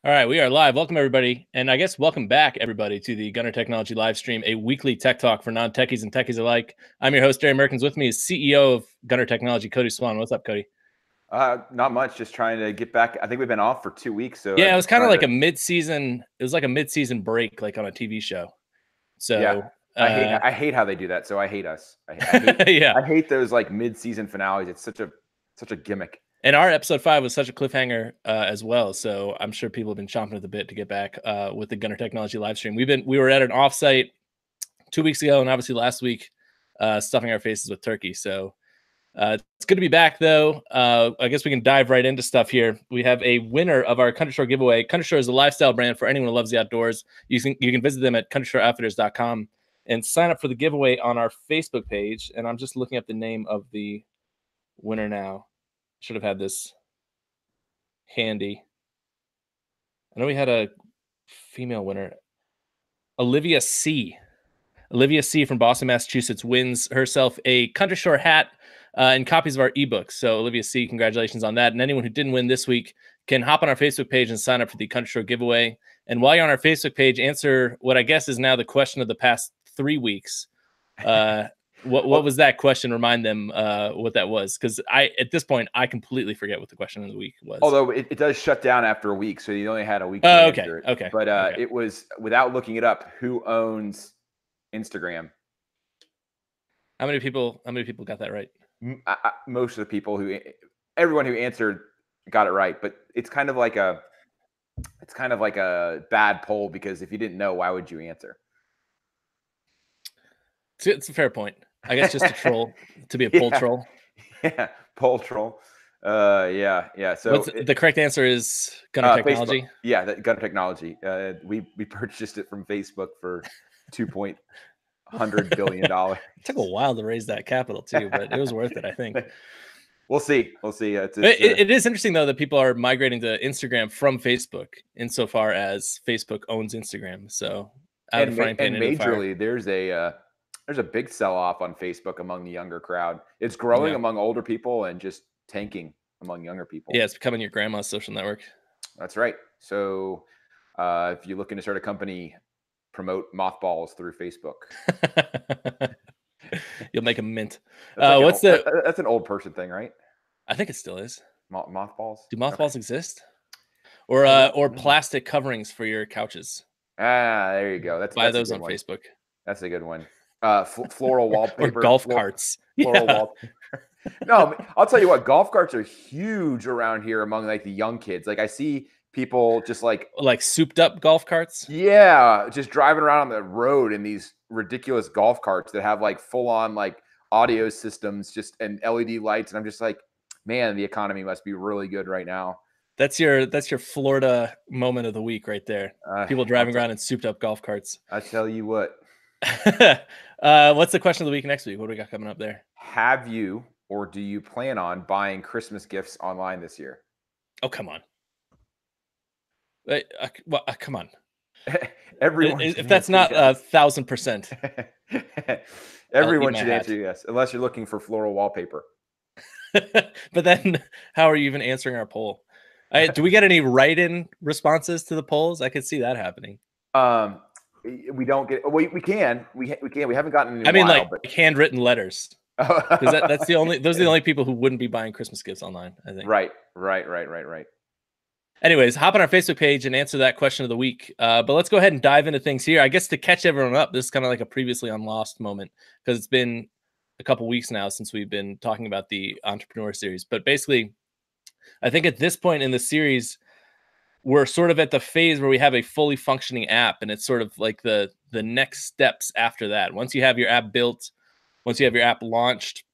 All right, we are live. Welcome, everybody. And I guess welcome back, everybody, to the Gunner Technology Livestream, a weekly tech talk for non-techies and techies alike. I'm your host, Jerry Merkins. With me is CEO of Gunner Technology, Cody Swan. What's up, Cody? Not much. Just trying to get back. I think we've been off for 2 weeks. So yeah, it was kind of like a mid-season. It was like a mid-season break, like on a TV show. So yeah, I hate how they do that. So I hate us. I hate, yeah, I hate those like mid-season finales. It's such a gimmick. And our episode 5 was such a cliffhanger as well. So I'm sure people have been chomping at the bit to get back with the Gunner Technology Livestream. We were at an offsite 2 weeks ago, and obviously last week, stuffing our faces with turkey. So it's good to be back, though. I guess we can dive right into stuff here. We have a winner of our Country Store giveaway. Country Store is a lifestyle brand for anyone who loves the outdoors. You can visit them at countrystoreoutfitters.com and sign up for the giveaway on our Facebook page. And I'm just looking up the name of the winner now. Should have had this handy. I know we had a female winner, Olivia C. Olivia C. from Boston, Massachusetts wins herself a Country Store hat and copies of our ebooks. So Olivia C., congratulations on that. And anyone who didn't win this week can hop on our Facebook page and sign up for the Country Store giveaway. And while you're on our Facebook page, answer what I guess is now the question of the past 3 weeks. What was that question? Remind them what that was, because at this point I completely forget what the question of the week was. Although it does shut down after a week, so you only had a week. Oh, okay. But It was, without looking it up, who owns Instagram? How many people got that right? Most of the people everyone who answered got it right, but it's kind of like a bad poll, because if you didn't know, why would you answer? It's a fair point. I guess just to troll, to be a poll troll. Yeah, poll troll. Yeah. So the correct answer is Gunner Technology. Facebook. Yeah, Gunner Technology. We purchased it from Facebook for $2.1 billion. It took a while to raise that capital too, but it was worth it, I think. We'll see. It is interesting, though, that people are migrating to Instagram from Facebook, insofar as Facebook owns Instagram. So majorly, there's a big sell-off on Facebook among the younger crowd. It's growing among older people and just tanking among younger people. Yeah, it's becoming your grandma's social network. That's right. So if you're looking to start a company, promote mothballs through Facebook. You'll make a mint. That's an old person thing, right? I think it still is. Mothballs? Do mothballs exist? Or plastic coverings for your couches? There you go. Buy those on Facebook. That's a good one. Floral wallpaper. Or golf carts. Floral wallpaper. No, I'll tell you what, golf carts are huge around here among like the young kids. Like I see people just like souped up golf carts. Yeah, just driving around on the road in these ridiculous golf carts that have like full on like audio systems, just and LED lights. And I'm just like, man, the economy must be really good right now. That's your Florida moment of the week right there. People driving around in souped up golf carts. I tell you what. What's the question of the week next week? What do we got coming up there? Have you or do you plan on buying Christmas gifts online this year? Oh, come on. Come on. Everyone, if that's not 1,000%. Everyone should answer yes, unless you're looking for floral wallpaper. But then how are you even answering our poll? Do we get any write-in responses to the polls? I could see that happening. We don't get. We can. We haven't gotten any. But handwritten letters. Because that's the only. Those are the only people who wouldn't be buying Christmas gifts online, I think. Right. Anyways, hop on our Facebook page and answer that question of the week. But let's go ahead and dive into things here. I guess to catch everyone up, this is kind of like a previously on Lost moment, because it's been a couple weeks now since we've been talking about the Entrepreneur series. But basically, I think at this point in the series, we're sort of at the phase where we have a fully functioning app, and it's sort of like the next steps after that. Once you have your app built, once you have your app launched,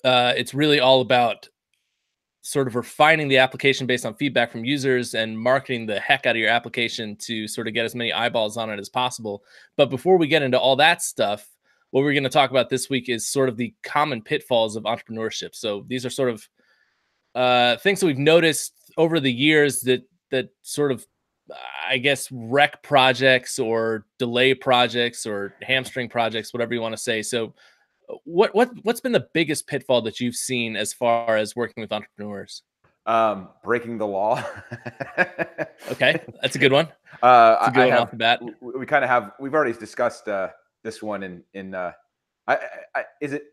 it's really all about sort of refining the application based on feedback from users and marketing the heck out of your application to sort of get as many eyeballs on it as possible. But before we get into all that stuff, what we're going to talk about this week is sort of the common pitfalls of entrepreneurship. So these are sort of things that we've noticed over the years that sort of, I guess, wreck projects or delay projects or hamstring projects, whatever you want to say. So what's been the biggest pitfall that you've seen as far as working with entrepreneurs? Breaking the law. Okay, that's a good one. It's a good I one off have, the bat. we kind of have, we've already discussed this one I, is it,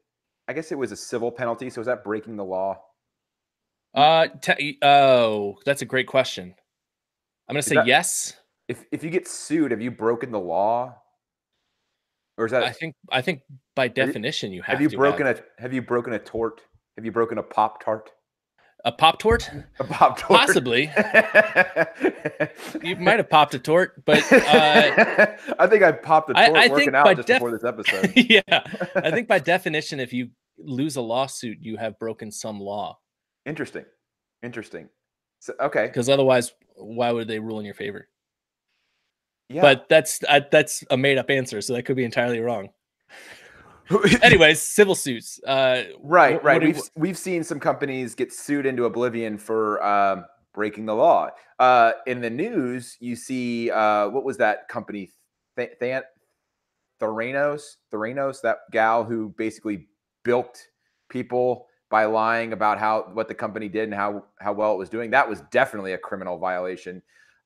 I guess it was a civil penalty. So is that breaking the law? Oh, that's a great question. I'm gonna Is say that, yes. if you get sued, have you broken the law? Or is that, I think by are you, definition you have to have you broken a tort? Have you broken a Pop Tart? a pop tort. A Pop Tort? Possibly, you might have popped a tort, but I think I popped a tort I working think by out just before this episode. yeah, I think by definition, if you lose a lawsuit, you have broken some law. Interesting. Interesting. So, okay. Because otherwise, why would they rule in your favor? Yeah. But that's a made up answer, so that could be entirely wrong. Anyways, civil suits. Right, What right. do you, We've seen some companies get sued into oblivion for breaking the law. In the news, you see what was that company? Theranos, that gal who basically bilked people by lying about what the company did and how well it was doing. That was definitely a criminal violation.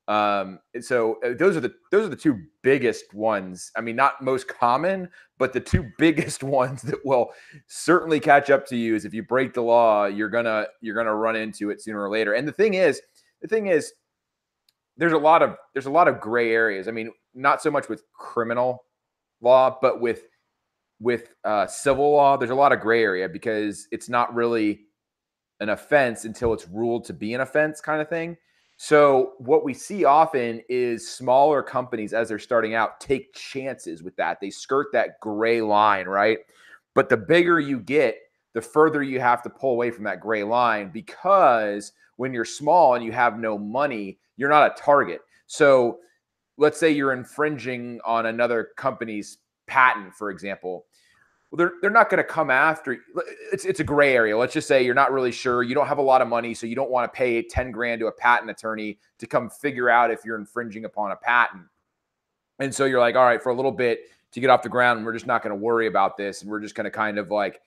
So those are the two biggest ones. I mean, not most common, but the two biggest ones that will certainly catch up to you is if you break the law, you're gonna run into it sooner or later. And the thing is, there's a lot of gray areas. I mean, not so much with criminal law, but with civil law, there's a lot of gray area because it's not really an offense until it's ruled to be an offense, kind of thing. So what we see often is smaller companies, as they're starting out, take chances with that. They skirt that gray line, right? But the bigger you get, the further you have to pull away from that gray line, because when you're small and you have no money, you're not a target. So let's say you're infringing on another company's patent, for example. Well, they're not going to come after you. It's a gray area. Let's just say you're not really sure. You don't have a lot of money, so you don't want to pay 10 grand to a patent attorney to come figure out if you're infringing upon a patent. And so you're like, all right, for a little bit to get off the ground, we're just not going to worry about this, and we're just going to kind of like,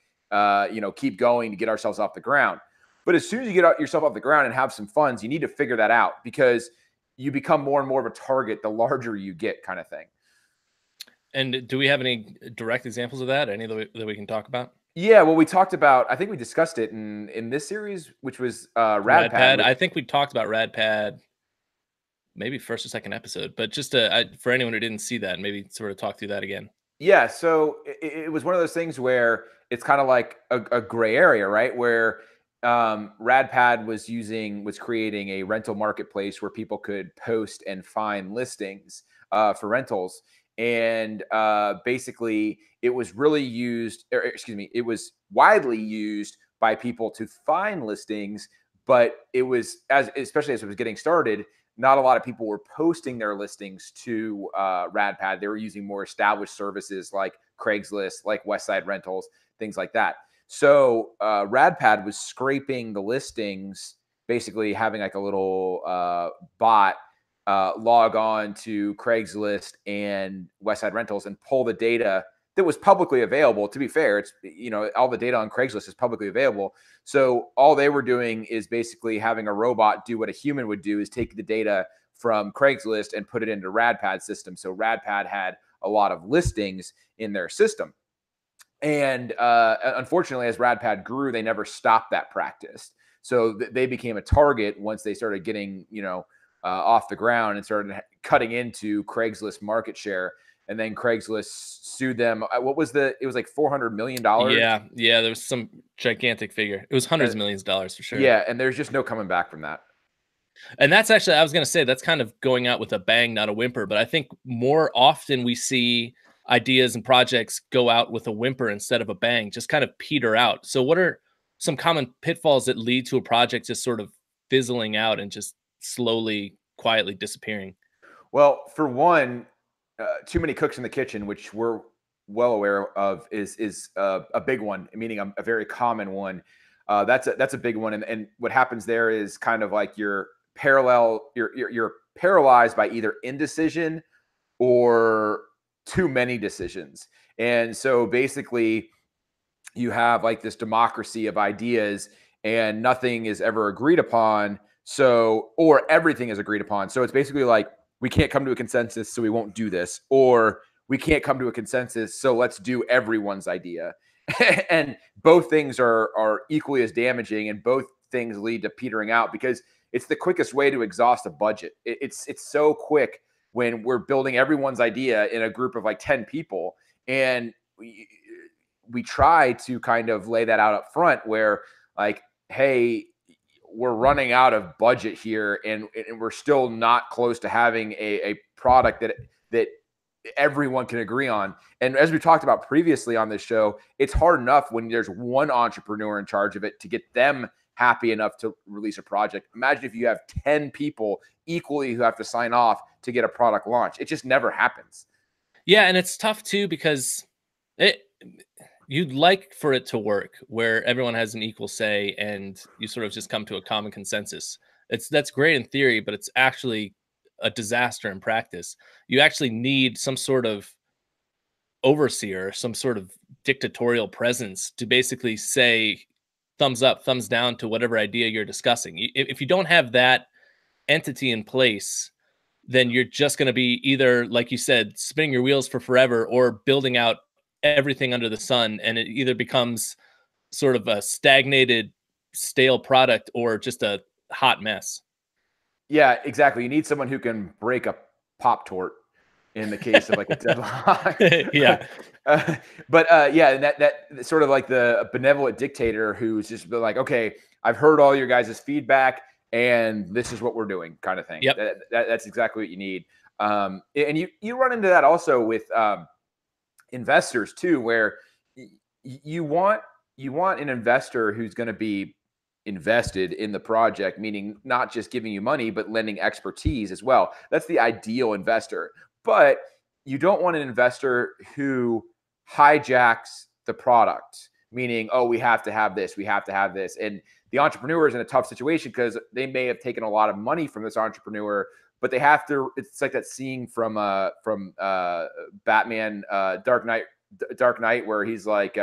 keep going to get ourselves off the ground. But as soon as you get yourself off the ground and have some funds, you need to figure that out, because you become more and more of a target the larger you get, kind of thing. and do we have any direct examples of that? Any that we can talk about? Yeah, well, we talked about, I think we discussed it in this series, which was RadPad. I think we talked about RadPad maybe first or second episode, but just for anyone who didn't see that, maybe sort of talk through that again. Yeah, so it was one of those things where it's kind of like a gray area, right? Where RadPad was creating a rental marketplace where people could post and find listings for rentals. And basically, it was really used, or excuse me, it was widely used by people to find listings, but it was, especially as it was getting started, not a lot of people were posting their listings to RadPad. They were using more established services like Craigslist, like Westside Rentals, things like that. So RadPad was scraping the listings, basically having like a little bot log on to Craigslist and Westside Rentals and pull the data that was publicly available. To be fair, it's, all the data on Craigslist is publicly available. So all they were doing is basically having a robot do what a human would do, is take the data from Craigslist and put it into RadPad system. So RadPad had a lot of listings in their system. And unfortunately, as RadPad grew, they never stopped that practice. So they became a target once they started getting, off the ground and started cutting into Craigslist market share. And then Craigslist sued them. It was like $400 million. Yeah, there was some gigantic figure. It was hundreds of millions of dollars for sure. Yeah, and there's just no coming back from that. And that's actually, I was going to say, that's kind of going out with a bang, not a whimper. But I think more often we see ideas and projects go out with a whimper instead of a bang, just kind of peter out. So what are some common pitfalls that lead to a project just sort of fizzling out and just slowly, quietly disappearing? Well, for one, too many cooks in the kitchen, which we're well aware of, is a big one, meaning a very common one. That's a big one, and what happens there is kind of like you're paralyzed by either indecision or too many decisions. And so basically you have like this democracy of ideas, and nothing is ever agreed upon. So, or everything is agreed upon. So it's basically like, we can't come to a consensus, so we won't do this, or we can't come to a consensus, so let's do everyone's idea. And both things are equally as damaging, and both things lead to petering out, because it's the quickest way to exhaust a budget. It's so quick when we're building everyone's idea in a group of like 10 people, and we try to kind of lay that out up front, where like, hey, we're running out of budget here, and we're still not close to having a product that everyone can agree on. And as we talked about previously on this show, it's hard enough when there's one entrepreneur in charge of it to get them happy enough to release a project. Imagine if you have 10 people equally who have to sign off to get a product launched. It just never happens. Yeah, and it's tough too, because you'd like for it to work where everyone has an equal say and you sort of just come to a common consensus. That's great in theory, but it's actually a disaster in practice. You actually need some sort of overseer, some sort of dictatorial presence to basically say thumbs up, thumbs down to whatever idea you're discussing. If you don't have that entity in place, then you're just going to be either, like you said, spinning your wheels for forever, or building out everything under the sun, and it either becomes sort of a stagnated, stale product, or just a hot mess. Yeah, exactly. You need someone who can break a Pop Tort in the case of like a deadline. Yeah. Yeah, and that sort of like the benevolent dictator who's just been like, okay, I've heard all your guys' feedback, and this is what we're doing, kind of thing. Yep. That's exactly what you need. And you run into that also with investors too, where you want an investor who's going to be invested in the project, meaning not just giving you money, but lending expertise as well. That's the ideal investor. But you don't want an investor who hijacks the product, meaning, oh, we have to have this, we have to have this. And the entrepreneur is in a tough situation because they may have taken a lot of money from this entrepreneur, but they have to. It's like that scene from Batman, Dark Knight, where he's like,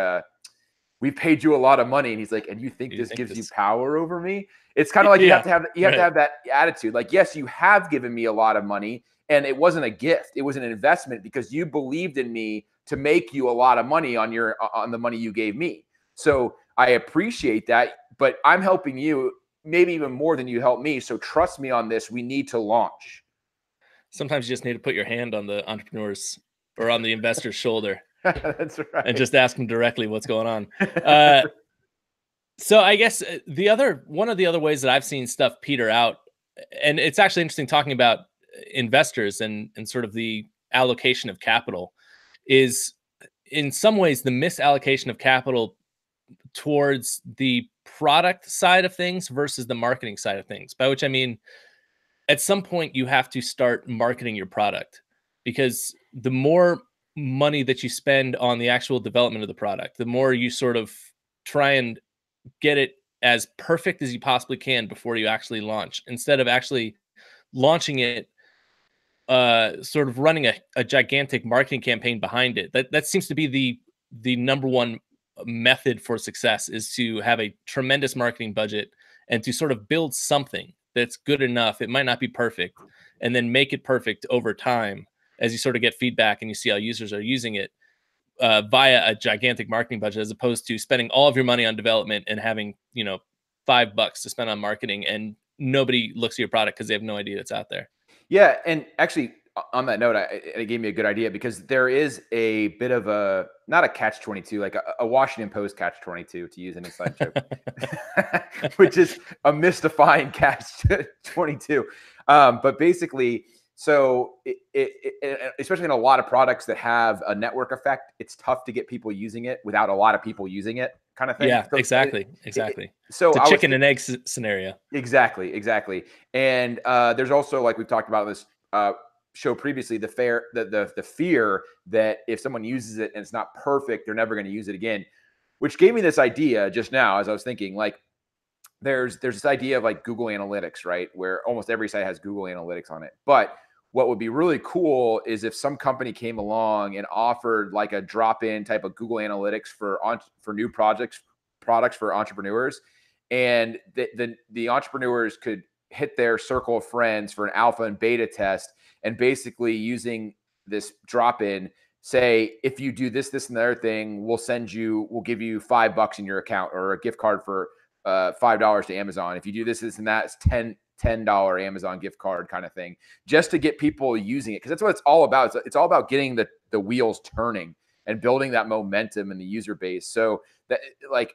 we paid you a lot of money, and he's like, and you think this gives you power over me? It's kind of like you have to have that attitude. Like, yes, you have given me a lot of money, and it wasn't a gift; it was an investment because you believed in me to make you a lot of money on the money you gave me. So I appreciate that, but I'm helping you maybe even more than you help me. So trust me on this. We need to launch. Sometimes you just need to put your hand on the entrepreneur's or on the investor's shoulder. That's right. And just ask them directly what's going on. So I guess one of the other ways that I've seen stuff peter out, and it's actually interesting talking about investors and sort of the allocation of capital, is in some ways the misallocation of capital towards the product side of things versus the marketing side of things. By which I mean, at some point you have to start marketing your product, because the more money that you spend on the actual development of the product, the more you sort of try and get it as perfect as you possibly can before you actually launch, instead of actually launching it, sort of running a gigantic marketing campaign behind it. That seems to be the number one method for success, is to have a tremendous marketing budget and to sort of build something that's good enough. It might not be perfect, and then make it perfect over time as you sort of get feedback and you see how users are using it, via a gigantic marketing budget, as opposed to spending all of your money on development and having, $5 to spend on marketing, and nobody looks at your product because they have no idea it's out there. Yeah, and actually, on that note, it gave me a good idea, because there is a bit of not a catch-22, like a Washington Post catch-22, to use an inside joke, which is a mystifying catch-22. But basically, so especially in a lot of products that have a network effect, it's tough to get people using it without a lot of people using it, kind of thing. Yeah, so exactly. So it's a chicken and egg scenario. Exactly. And there's also, like we've talked about in this show previously, the fear that if someone uses it and it's not perfect, they're never going to use it again, which gave me this idea just now as I was thinking, like, there's this idea of like Google Analytics, right? Where almost every site has Google Analytics on it. But what would be really cool is if some company came along and offered like a drop-in type of Google Analytics for new products for entrepreneurs. and the entrepreneurs could hit their circle of friends for an alpha and beta test, and basically using this drop in, say, if you do this, this, and the other thing, we'll give you $5 in your account, or a gift card for $5 to Amazon. If you do this, this, and that, it's $10 Amazon gift card kind of thing, just to get people using it. Cause that's what it's all about. It's all about getting the wheels turning and building that momentum in the user base. So that, like,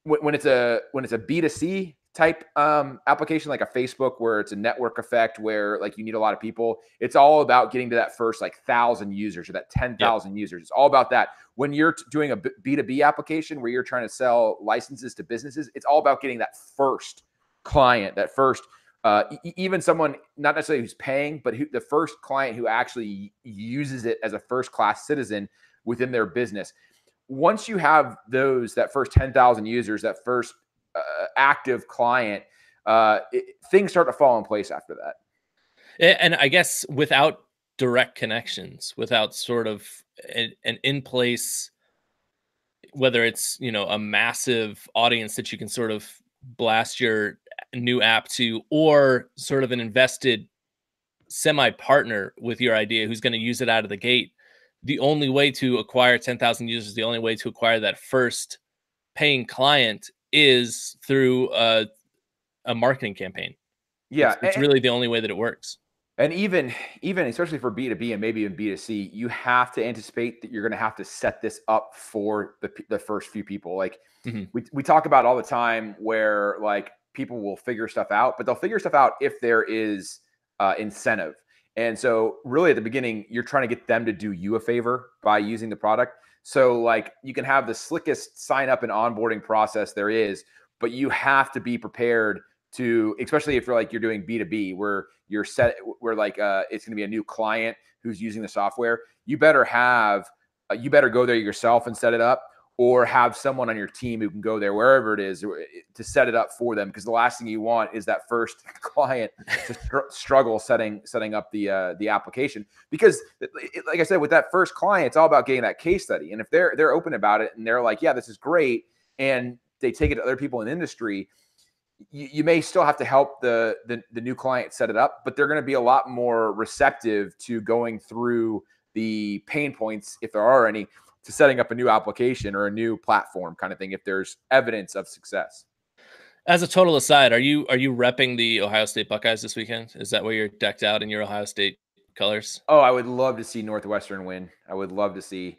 when it's a B2C type application, like a Facebook, where it's a network effect, where like you need a lot of people, it's all about getting to that first like 1,000 users or that 10,000 users. It's all about that. When you're doing a B2B application where you're trying to sell licenses to businesses, it's all about getting that first client, that first even someone not necessarily who's paying, but the first client who actually uses it as a first-class citizen within their business. Once you have that first 10,000 users, that first active client, things start to fall in place after that. And I guess without direct connections, without sort of an in-place, whether it's, a massive audience that you can sort of blast your new app to, or sort of an invested semi-partner with your idea who's going to use it out of the gate, the only way to acquire 10,000 users, the only way to acquire that first paying client is through a marketing campaign. Yeah. It's really the only way that it works. And even especially for B2B and maybe even B2C, you have to anticipate that you're going to have to set this up for the first few people. Like we talk about all the time, where like people will figure stuff out, but they'll figure stuff out if there is incentive. And so really at the beginning, you're trying to get them to do you a favor by using the product. So like you can have the slickest sign up and onboarding process there is, but you have to be prepared to, especially if you're doing B2B, where it's going to be a new client who's using the software. You better go there yourself and set it up, or have someone on your team who can go there wherever it is to set it up for them. Because the last thing you want is that first client to struggle setting up the application. Because like I said, with that first client, it's all about getting that case study. And if they're open about it and they're like, yeah, this is great, and they take it to other people in the industry, you may still have to help the new client set it up, but they're going to be a lot more receptive to going through the pain points, if there are any, to setting up a new application or a new platform kind of thing, if there's evidence of success. As a total aside, are you repping the Ohio State Buckeyes this weekend? Is that where you're decked out in your Ohio State colors? Oh, I would love to see Northwestern win. I would love to see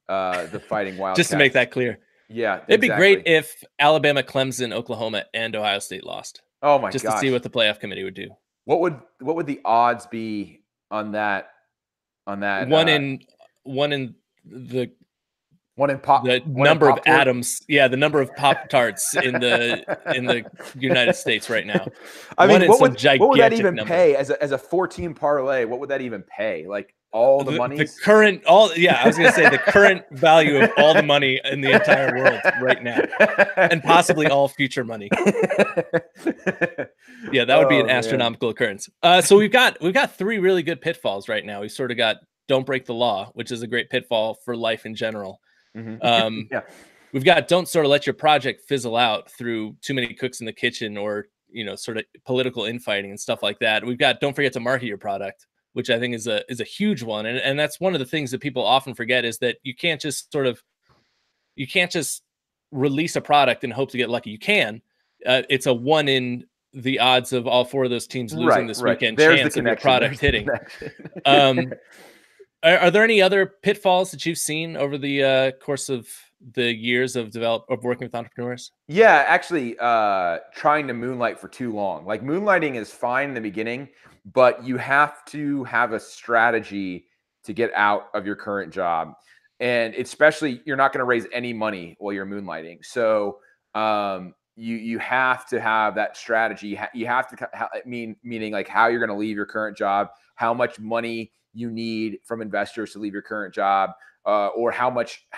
the Fighting Wildcats. Just to make that clear. Yeah, it'd be great if Alabama, Clemson, Oklahoma, and Ohio State lost. Oh my gosh. Just to see what the playoff committee would do. What would the odds be on that? One in the number of atoms. Yeah, the number of Pop-Tarts in the United States right now. I mean, what would that even pay as a 14 parlay? What would that even pay? Like all the money? I was going to say the current value of all the money in the entire world right now, and possibly all future money. Yeah, that would be an astronomical occurrence. So we've got 3 really good pitfalls right now. We sort of got Don't Break the Law, which is a great pitfall for life in general. Yeah. We've got Don't sort of let your project fizzle out through too many cooks in the kitchen, or sort of political infighting and stuff like that. We've got Don't forget to market your product, which I think is a huge one, and that's one of the things that people often forget, is that you can't just release a product and hope to get lucky. You can. It's a 1 in the odds of all 4 of those teams losing this weekend chance of your product hitting. Are there any other pitfalls that you've seen over the course of the years of working with entrepreneurs? Yeah, actually, trying to moonlight for too long. Like, moonlighting is fine in the beginning, but you have to have a strategy to get out of your current job. And especially, you're not going to raise any money while you're moonlighting. So you have to have that strategy. You have to meaning like how you're going to leave your current job, how much money you need from investors to leave your current job, or how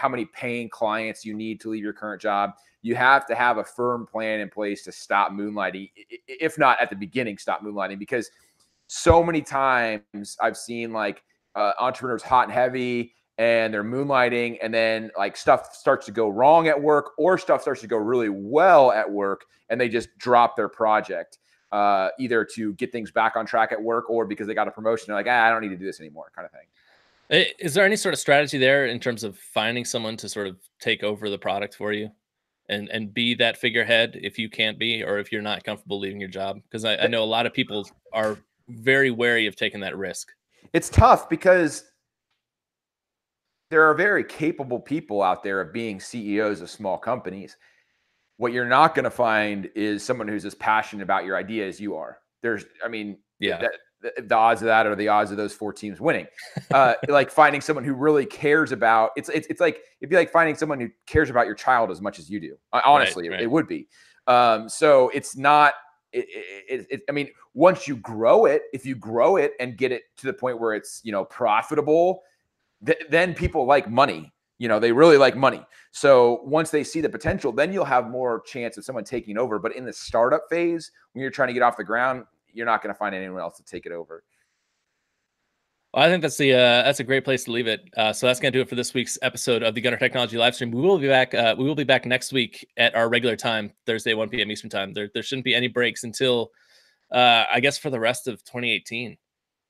many paying clients you need to leave your current job. You have to have a firm plan in place to stop moonlighting. If not at the beginning, stop moonlighting, because so many times I've seen like entrepreneurs hot and heavy, and they're moonlighting, and then like stuff starts to go wrong at work, or stuff starts to go really well at work, and they just drop their project, either to get things back on track at work, or because they got a promotion. They're like, I don't need to do this anymore, kind of thing. Is there any sort of strategy there in terms of finding someone to sort of take over the product for you and be that figurehead if you can't be, or if you're not comfortable leaving your job? Because I know a lot of people are very wary of taking that risk. It's tough because there are very capable people out there of being CEOs of small companies. What you're not going to find is someone who's as passionate about your idea as you are. Yeah, the odds of that are the odds of those 4 teams winning. Like finding someone who really cares about it's like it'd be like finding someone who cares about your child as much as you do. Honestly, right. It would be. So it's not. I mean, once you grow it, if you grow it and get it to the point where it's profitable, then people like money. They really like money. So once they see the potential, then you'll have more chance of someone taking over. But in the startup phase, when you're trying to get off the ground, you're not going to find anyone else to take it over. Well, I think that's a great place to leave it. So that's going to do it for this week's episode of the Gunner Technology Livestream. We will be back. We will be back next week at our regular time, Thursday, 1 p.m. Eastern time. There shouldn't be any breaks until, I guess, for the rest of 2018.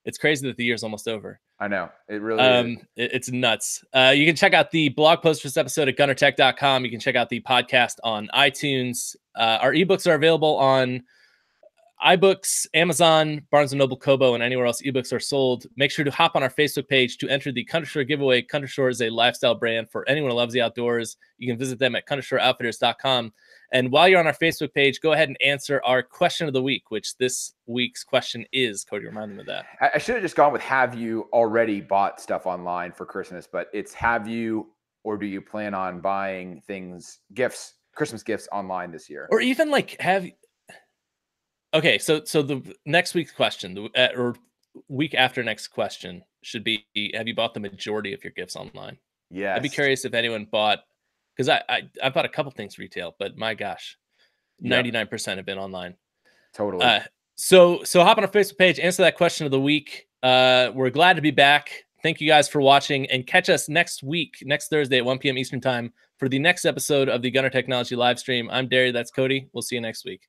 It's crazy that the year's almost over. I know. It really is. It's nuts. You can check out the blog post for this episode at gunnertech.com. You can check out the podcast on iTunes. Our ebooks are available on iBooks, Amazon, Barnes & Noble, Kobo, and anywhere else ebooks are sold. Make sure to hop on our Facebook page to enter the Country Store giveaway. Country Store is a lifestyle brand for anyone who loves the outdoors. You can visit them at countrystoreoutfitters.com. And while you're on our Facebook page, go ahead and answer our question of the week, which this week's question is, Cody, remind them of that. I should have just gone with, have you already bought stuff online for Christmas? But it's, have you, or do you plan on buying Christmas gifts online this year? Or even like, okay, so the next week's question, or week after next question, should be, have you bought the majority of your gifts online? Yeah. I'd be curious if anyone bought, because I bought a couple things retail, but my gosh, 99% have been online. Totally. So hop on our Facebook page, answer that question of the week. We're glad to be back. Thank you guys for watching, and catch us next Thursday at 1 p.m. Eastern time for the next episode of the Gunner Technology Livestream. I'm Derry. That's Cody. We'll see you next week.